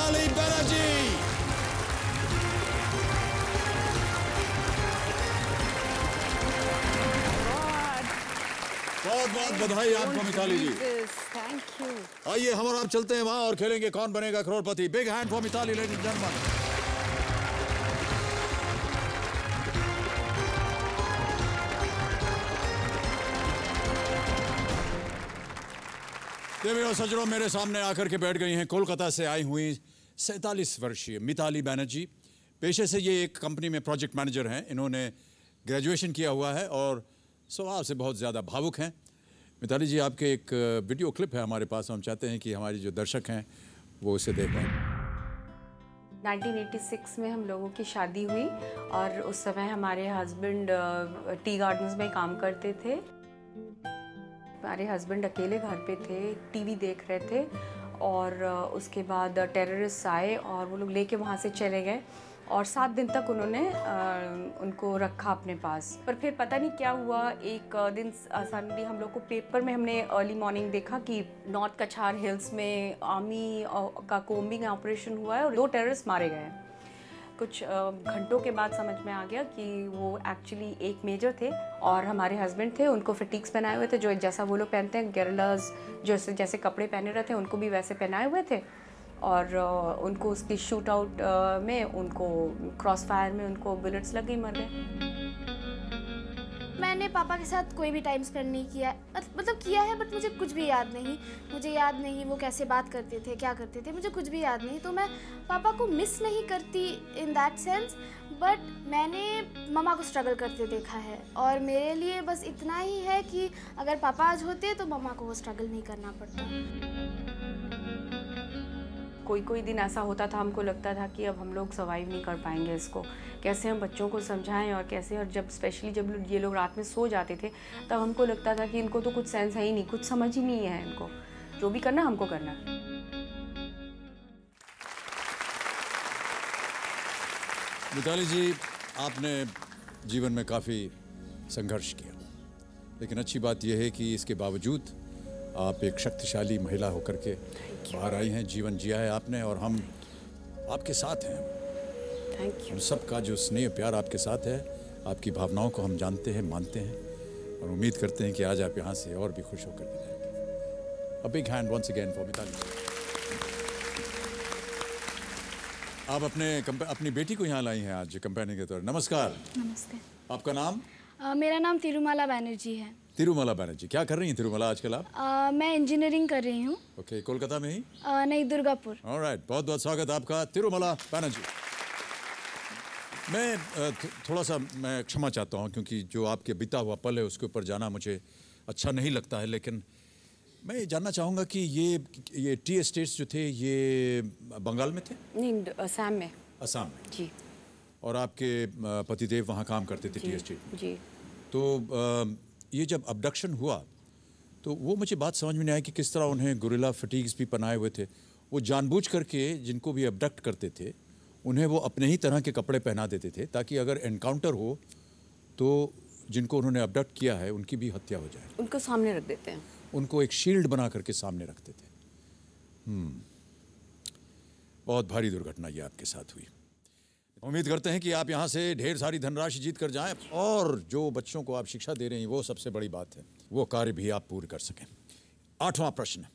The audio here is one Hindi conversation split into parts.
मिताली बनर्जी। बहुत बहुत बधाई आपको मिताली जी। Thank you. आइए हम और आप चलते हैं वहां और खेलेंगे कौन बनेगा करोड़पति। Big hand for Mithali ladies and gentleman. देवियों सज्जनों, मेरे सामने आकर के बैठ गई हैं कोलकाता से आई हुई 47 वर्षीय मिताली बनर्जी। पेशे से ये एक कंपनी में प्रोजेक्ट मैनेजर हैं। इन्होंने ग्रेजुएशन किया हुआ है और स्वभाव से बहुत ज़्यादा भावुक हैं। मिताली जी, आपके एक वीडियो क्लिप है हमारे पास, हम चाहते हैं कि हमारे जो दर्शक हैं वो उसे देख पाएँ। 1986 में हम लोगों की शादी हुई और उस समय हमारे हस्बैंड टी गार्डन्स में काम करते थे। हमारे हस्बैंड अकेले घर पे थे, टीवी देख रहे थे और उसके बाद टेररिस्ट आए और वो लोग लेके वहाँ से चले गए और 7 दिन तक उन्होंने उनको रखा अपने पास। पर फिर पता नहीं क्या हुआ, एक दिन सडनली हम लोग को पेपर में हमने अर्ली मॉर्निंग देखा कि नॉर्थ कछार हिल्स में आर्मी का कोम्बिंग ऑपरेशन हुआ है और 2 टेररिस्ट मारे गए हैं। कुछ घंटों के बाद समझ में आ गया कि वो एक्चुअली एक मेजर थे और हमारे हस्बैंड थे। उनको फिटिक्स पहनाए हुए थे, जो जैसा वो लोग पहनते हैं, गेरिल्लाज जैसे कपड़े पहने रहते हैं, उनको भी वैसे पहनाए हुए थे और उनको उसकी शूट आउट में उनको क्रॉस फायर में उनको बुलेट्स लग गई, मर गए। मैंने पापा के साथ कोई भी टाइम स्पेंड नहीं किया, मतलब किया है बट मुझे कुछ भी याद नहीं। मुझे याद नहीं वो कैसे बात करते थे, क्या करते थे, मुझे कुछ भी याद नहीं। तो मैं पापा को मिस नहीं करती इन दैट सेंस, बट मैंने मम्मा को स्ट्रगल करते देखा है और मेरे लिए बस इतना ही है कि अगर पापा आज होते तो मम्मा को वो स्ट्रगल नहीं करना पड़ता। कोई दिन ऐसा होता था, हमको लगता था कि अब हम लोग सर्वाइव नहीं कर पाएंगे इसको, कैसे हम बच्चों को समझाएं और कैसे। और जब स्पेशली जब ये लोग रात में सो जाते थे तब हमको लगता था कि इनको तो कुछ सेंस है ही नहीं, कुछ समझ ही नहीं है इनको, जो भी करना हमको करना। मिताली जी, आपने जीवन में काफ़ी संघर्ष किया, लेकिन अच्छी बात यह है कि इसके बावजूद आप एक शक्तिशाली महिला होकर के बाहर आई हैं। जीवन जिया है आपने और हम आपके साथ हैं। Thank you. हम सबका जो स्नेह प्यार आपके साथ है, आपकी भावनाओं को हम जानते हैं, मानते हैं और उम्मीद करते हैं कि आज आप यहाँ से और भी खुश होकर के जाएंगे। A big hand once again for Mitali. आप अपनी बेटी को यहाँ लाई हैं आज कंपेनियन के तौर। नमस्कार। नमस्ते। आपका नाम? मेरा नाम तिरुमाला बनर्जी है। तिरुमाला बनर्जी, क्या कर रही हैं तिरुमाला आजकल आप? मैं इंजीनियरिंग कर रही हूँ। ओके, कोलकाता में ही? नहीं, दुर्गापुर। ऑलराइट, बहुत बहुत स्वागत आपका तिरुमाला बनर्जी। मैं थोड़ा सा मैं क्षमा चाहता हूँ क्योंकि जो आपके बीता हुआ पल है उसके ऊपर जाना मुझे अच्छा नहीं लगता है, लेकिन मैं ये जानना चाहूँगा कि ये टी एस्टेट्स जो थे ये बंगाल में थे? नहीं, असम में। असम में जी। और आपके पतिदेव वहाँ काम करते थे टी एस्टेट? जी। तो ये जब अबडक्शन हुआ तो वो मुझे बात समझ में नहीं आई कि किस तरह उन्हें गुरिल्ला फटीग्स भी पहनाए हुए थे। वो जानबूझ करके जिनको भी अबडक्ट करते थे उन्हें वो अपने ही तरह के कपड़े पहना देते थे ताकि अगर एनकाउंटर हो तो जिनको उन्होंने अबडक्ट किया है उनकी भी हत्या हो जाए। उनको सामने रख देते हैं, उनको एक शील्ड बना करके सामने रखते थे। बहुत भारी दुर्घटना ये आपके साथ हुई। उम्मीद करते हैं कि आप यहाँ से ढेर सारी धनराशि जीत कर जाएं और जो बच्चों को आप शिक्षा दे रहे हैं वो सबसे बड़ी बात है, वो कार्य भी आप पूर्ण कर सकें। 8वां प्रश्न,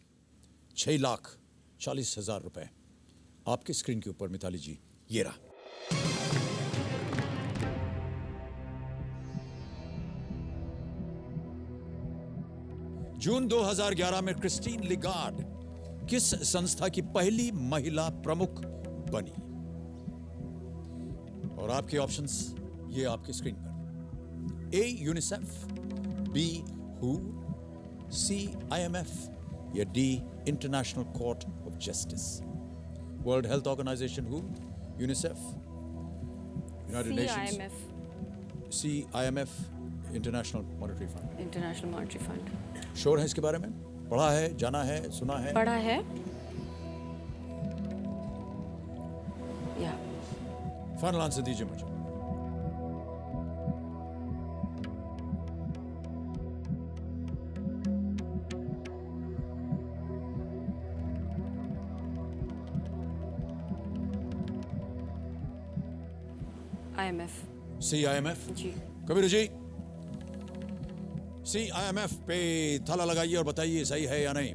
6,40,000 रुपए आपके स्क्रीन के ऊपर मिताली जी, ये रहा। जून 2011 में क्रिस्टीन लिगार्ड किस संस्था की पहली महिला प्रमुख बनी? और आपके ऑप्शंस ये आपके स्क्रीन पर। ए यूनिसेफ, बी हू, सी IMF या D International Court of Justice. World Health Organization हू, UNICEF, United Nations, C IMF, International Monetary Fund. International Monetary Fund. Sure है इसके बारे में? पढ़ा है, जाना है, सुना है? पढ़ा है। या फाइनल आंसर दीजिए मुझे। IMF। CIMF। जी। कबीर जी, CIMF पे थाला लगाइए और बताइए सही है या नहीं।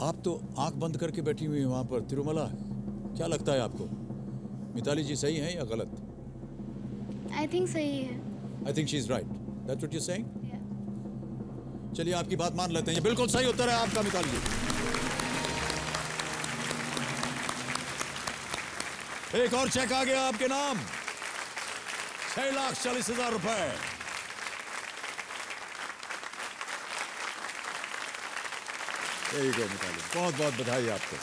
आप तो आंख बंद करके बैठी हुई हैं वहां पर तिरुमला, क्या लगता है आपको मिताली जी सही हैं या गलत? आई थिंक सही है। I think she is right, that's what you saying. Yeah. चलिए आपकी बात मान लेते हैं, ये बिल्कुल सही उत्तर है आपका मिताली जी। एक और चेक आ गया आपके नाम, 6,40,000 रुपए। यही गो मिताली, बहुत बहुत बधाई आपको।